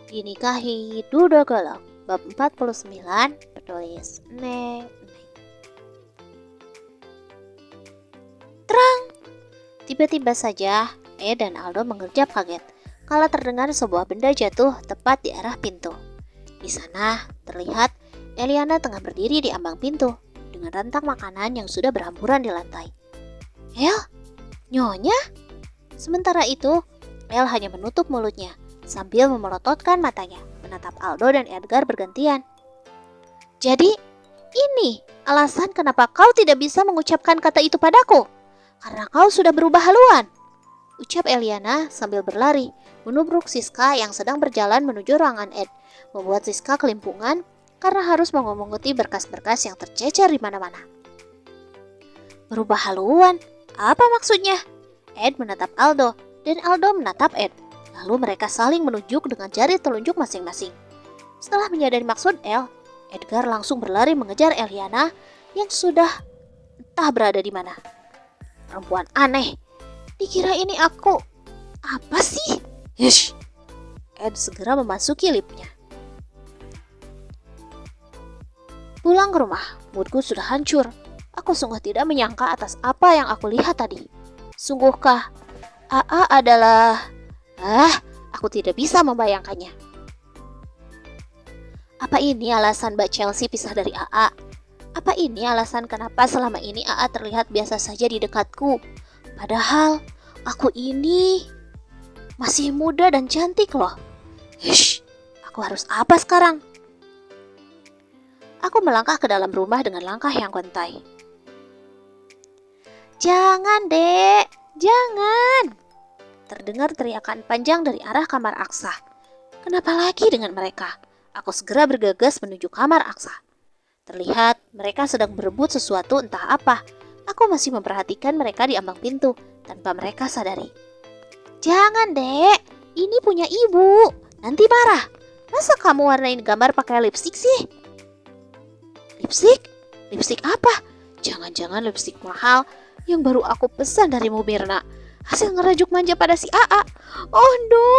Dinikahi Duda Galak. Bab 49, penulis Neng. Terang! Tiba-tiba saja Ed dan Aldo mengerjap kaget kala terdengar sebuah benda jatuh tepat di arah pintu. Di sana terlihat Eliana tengah berdiri di ambang pintu dengan rantang makanan yang sudah berhamburan di lantai. El, Nyonya? Sementara itu, El hanya menutup mulutnya sambil memelototkan matanya, menatap Aldo dan Edgar bergantian. Jadi, ini alasan kenapa kau tidak bisa mengucapkan kata itu padaku? Karena kau sudah berubah haluan, ucap Eliana sambil berlari, menubruk Siska yang sedang berjalan menuju ruangan Ed, membuat Siska kelimpungan karena harus memunguti berkas-berkas yang tercecer di mana-mana. Berubah haluan? Apa maksudnya? Ed menatap Aldo, dan Aldo menatap Ed. Lalu mereka saling menunjuk dengan jari telunjuk masing-masing. Setelah menyadari maksud El, Edgar langsung berlari mengejar Eliana yang sudah entah berada di mana. Perempuan aneh, dikira ini aku. Apa sih? Yush! Ed segera memasuki liftnya. Pulang ke rumah, moodku sudah hancur. Aku sungguh tidak menyangka atas apa yang aku lihat tadi. Sungguhkah AA adalah... aku tidak bisa membayangkannya. Apa ini alasan Mbak Chelsea pisah dari AA? Apa ini alasan kenapa selama ini AA terlihat biasa saja di dekatku? Padahal aku ini masih muda dan cantik loh. Hush, aku harus apa sekarang? Aku melangkah ke dalam rumah dengan langkah yang gontai. Jangan, Dek, jangan. Terdengar teriakan panjang dari arah kamar Aksa. Kenapa lagi dengan mereka? Aku segera bergegas menuju kamar Aksa. Terlihat mereka sedang berebut sesuatu entah apa. Aku masih memperhatikan mereka di ambang pintu tanpa mereka sadari. Jangan, Dek, ini punya ibu. Nanti marah. Masa kamu warnain gambar pakai lipstik sih? Lipstik? Lipstik apa? Jangan-jangan lipstik mahal yang baru aku pesan dari Mirna. Hasil ngerajuk manja pada si AA. Oh no!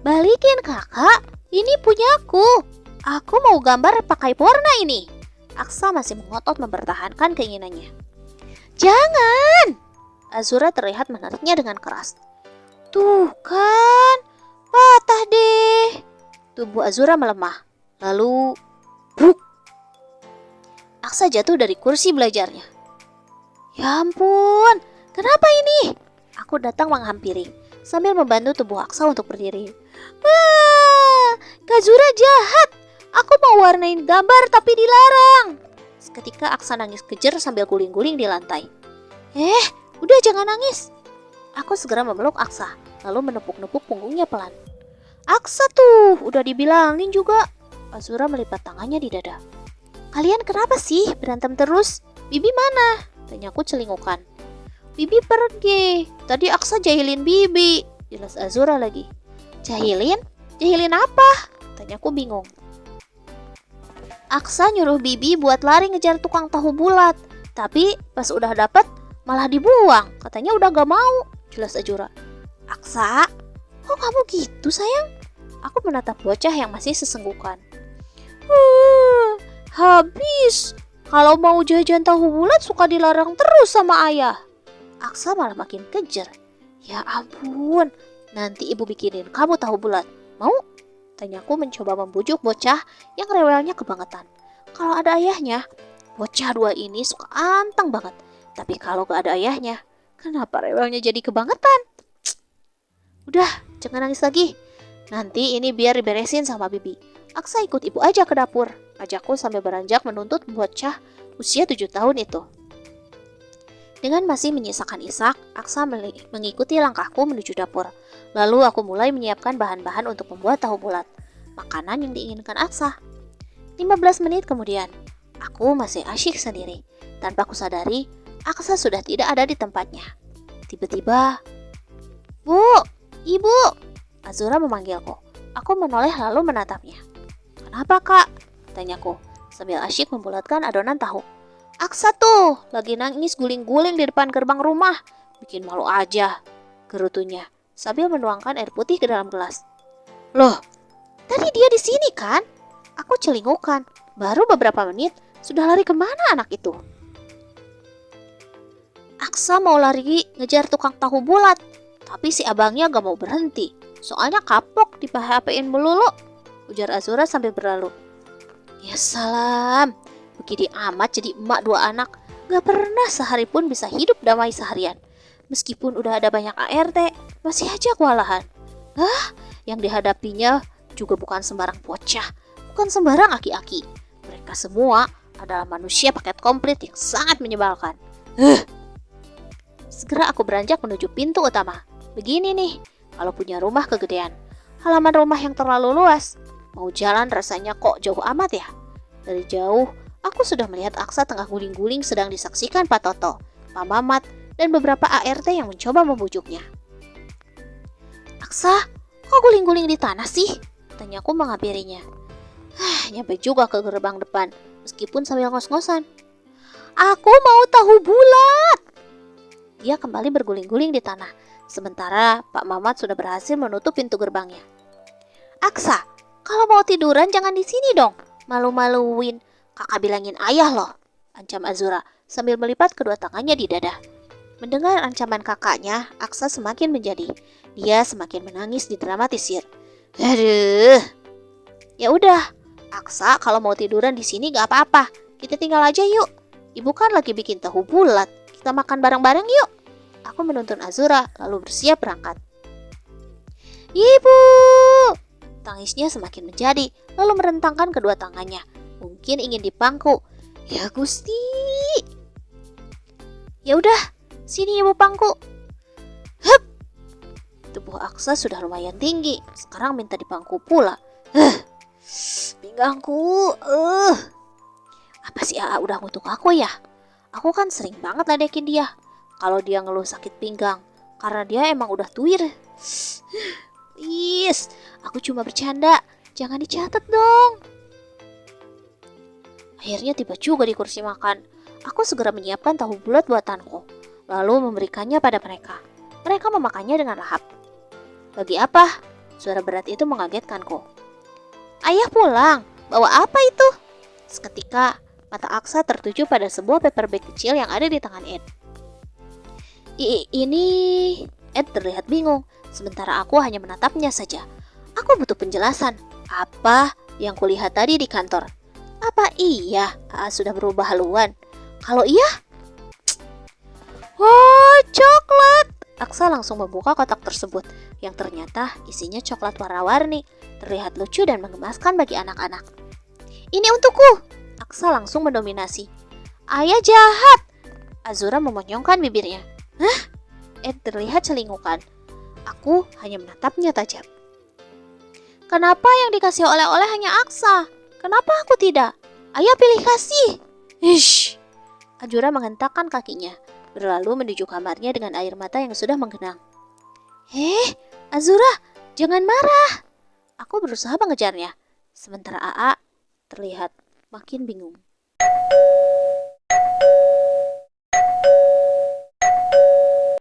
Balikin kakak, ini punyaku. Aku mau gambar pakai warna ini. Aksa masih mengotot mempertahankan keinginannya. Jangan! Azura terlihat menariknya dengan keras. Tuh kan, patah deh. Tubuh Azura melemah. Lalu, bruk. Aksa jatuh dari kursi belajarnya. Ya ampun, kenapa ini? Aku datang menghampiri sambil membantu tubuh Aksa untuk berdiri. Wah, Kak Zura jahat. Aku mau warnain gambar tapi dilarang. Seketika Aksa nangis kejer sambil guling-guling di lantai. Udah jangan nangis. Aku segera memeluk Aksa, lalu menepuk-nepuk punggungnya pelan. Aksa tuh, udah dibilangin juga. Azura melipat tangannya di dada. Kalian kenapa sih berantem terus? Bibi mana? Tanyaku celingukan. Bibi pergi. Tadi Aksa jahilin Bibi. Jelas Azura lagi. Jahilin? Jahilin apa? Tanyaku bingung. Aksa nyuruh Bibi buat lari ngejar tukang tahu bulat. Tapi pas udah dapet malah dibuang. Katanya udah gak mau. Jelas Azura. Aksa, kok kamu gitu sayang? Aku menatap bocah yang masih sesenggukan. Habis. Kalau mau jajan tahu bulat suka dilarang terus sama ayah. Aksa malah makin kejer. Ya ampun, nanti ibu bikinin kamu tahu bulat. Mau? Tanyaku mencoba membujuk bocah yang rewelnya kebangetan. Kalau ada ayahnya, bocah dua ini suka anteng banget. Tapi kalau gak ada ayahnya, kenapa rewelnya jadi kebangetan? Udah, jangan nangis lagi. Nanti ini biar diberesin sama Bibi. Aksa ikut ibu aja ke dapur. Ajakku sambil beranjak menuntut bocah usia 7 tahun itu. Dengan masih menyisakan isak, Aksa mengikuti langkahku menuju dapur. Lalu aku mulai menyiapkan bahan-bahan untuk membuat tahu bulat, makanan yang diinginkan Aksa. 15 menit kemudian, aku masih asyik sendiri. Tanpa kusadari, Aksa sudah tidak ada di tempatnya. Tiba-tiba, Bu, Ibu, Azura memanggilku. Aku menoleh lalu menatapnya. Kenapa kak? Tanyaku sambil asyik membulatkan adonan tahu. Aksa tuh lagi nangis guling-guling di depan gerbang rumah. Bikin malu aja, gerutunya sambil menuangkan air putih ke dalam gelas. Loh, tadi dia di sini kan? Aku celingukan. Baru beberapa menit, sudah lari kemana anak itu? Aksa mau lari ngejar tukang tahu bulat, tapi si abangnya gak mau berhenti. Soalnya kapok di PHP-in melulu, ujar Azura sambil berlalu. Ya salam, begini amat jadi emak 2 anak. Gak pernah sehari pun bisa hidup damai seharian. Meskipun udah ada banyak ART, masih aja kewalahan. Yang dihadapinya juga bukan sembarang bocah, bukan sembarang aki-aki. Mereka semua adalah manusia paket komplit yang sangat menyebalkan. Segera aku beranjak menuju pintu utama. Begini nih, kalau punya rumah kegedean, halaman rumah yang terlalu luas, mau jalan rasanya kok jauh amat ya. Dari jauh, aku sudah melihat Aksa tengah guling-guling sedang disaksikan Pak Toto, Pak Mamat, dan beberapa ART yang mencoba membujuknya. Aksa, kok guling-guling di tanah sih? Tanyaku menghampirinya. Nyampe juga ke gerbang depan, meskipun sambil ngos-ngosan. Aku mau tahu bulat. Dia kembali berguling-guling di tanah, sementara Pak Mamat sudah berhasil menutup pintu gerbangnya. Aksa, kalau mau tiduran jangan di sini dong, malu-maluin. Kakak bilangin ayah loh, ancam Azura sambil melipat kedua tangannya di dada. Mendengar ancaman kakaknya, Aksa semakin menjadi. Dia semakin menangis didramatisir. Aduh. Ya udah, Aksa kalau mau tiduran di sini gak apa-apa. Kita tinggal aja yuk. Ibu kan lagi bikin tahu bulat. Kita makan bareng-bareng yuk. Aku menuntun Azura lalu bersiap berangkat. Ibu! Tangisnya semakin menjadi lalu merentangkan kedua tangannya. Mungkin ingin dipangku. Ya Gusti. Ya udah, sini ibu pangku. Hup. Tubuh Aksa sudah lumayan tinggi. Sekarang minta dipangku pula. Pinggangku. Apa sih AA udah ngutuk aku ya? Aku kan sering banget ledekin dia. Kalau dia ngeluh sakit pinggang, karena dia emang udah tuir. Please, aku cuma bercanda. Jangan dicatat dong. Akhirnya tiba juga di kursi makan. Aku segera menyiapkan tahu bulat buatanku, lalu memberikannya pada mereka. Mereka memakannya dengan lahap. Bagi apa? Suara berat itu mengagetkanku. Ayah pulang. Bawa apa itu? Seketika, mata Aksa tertuju pada sebuah paper bag kecil yang ada di tangan Ed. Ini... Ed terlihat bingung, sementara aku hanya menatapnya saja. Aku butuh penjelasan. Apa yang kulihat tadi di kantor? Apa iya AA sudah berubah haluan? Kalau iya... Wah, coklat! Aksa langsung membuka kotak tersebut, yang ternyata isinya coklat warna-warni, terlihat lucu dan menggemaskan bagi anak-anak. Ini untukku! Aksa langsung mendominasi. Ayah jahat! Azura memonyongkan bibirnya. Hah? Ed terlihat celingukan. Aku hanya menatapnya tajam. Kenapa yang dikasih oleh-oleh hanya Aksa? Kenapa aku tidak? Ayah pilih kasih. Ish. Azura menghentakkan kakinya, berlalu menuju kamarnya dengan air mata yang sudah menggenang. Azura, jangan marah. Aku berusaha mengejarnya, sementara AA terlihat makin bingung.